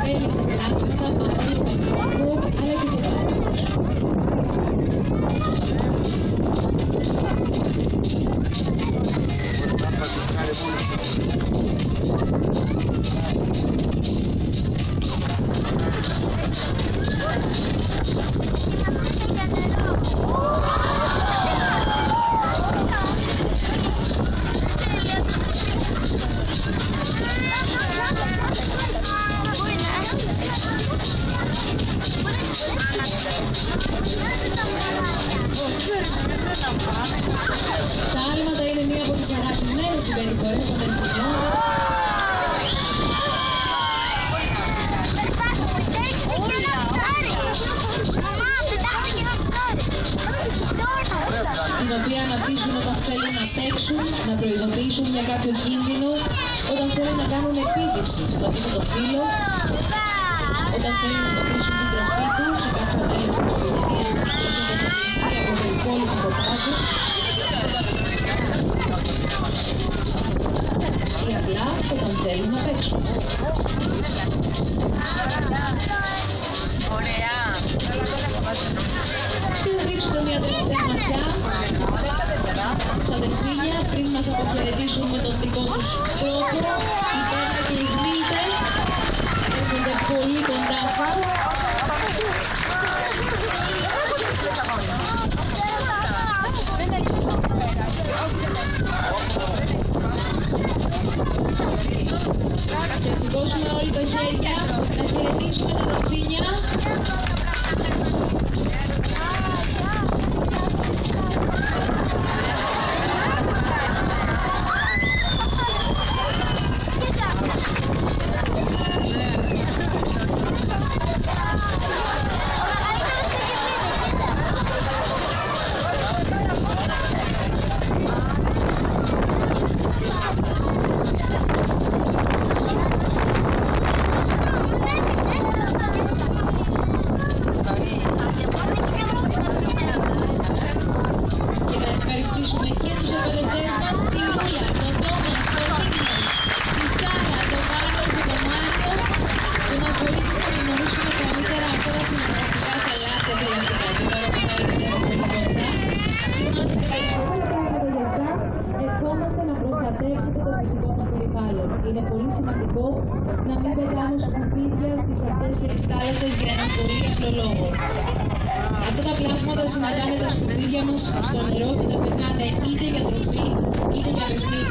ευέλικτα πλάσματα, μαλλί, παστικό, αλλά και κοπάδιστος. Τα άλματα είναι μία από τις αγαπημένες συμπεριφορές των delfiniών. Την οποία αναπτύσσουν όταν θέλουν να παίξουν, να προειδοποιήσουν για κάποιο κίνδυνο, όταν θέλουν να κάνουν επίδειξη στο αντίθετο φύλλο, όταν θέλουν να δώσουν την τροφή τους σε κάποιο τέλος της κοινωνίας από το υπόλοιπο κομμάτι, ή απλά όταν θέλουν να παίξουν. Και ας ρίξουμε μια τελευταία ματιά στα δελφίνια πριν μας αποχαιρετήσουν με τον δικό τους τρόπο. Οι πέρα και οι σμίλτες έρχονται πολύ κοντά σας. Και σηκώσουμε όλοι τα χέρια να χαιρετήσουμε τα δελφίνια. Και να ευχαριστήσουμε και τους επενδυτές μας, τη Λούλα, τον Τόμας, τον Νίκο, τη Σάρα, τον Μάρκο και τον Μάρκο, που μας βοήθησαν να γνωρίσουμε καλύτερα αυτά τα συναρπαστικά θαλάσσια θηλαστικά. Και τώρα που τα ξέρουμε πολύ κοντά, ευχόμαστε να προστατεύσετε το φυσικό μας περιβάλλον. Είναι πολύ σημαντικό να μην πετάμε σκουπίδια στις ακτές και τις θάλασσες για έναν πολύ απλό λόγο. Αυτά τα πλάσματα συναντάνε τα σκουπίδια μας στο νερό και τα πετάνε είτε για τροφή είτε για παιχνίδι.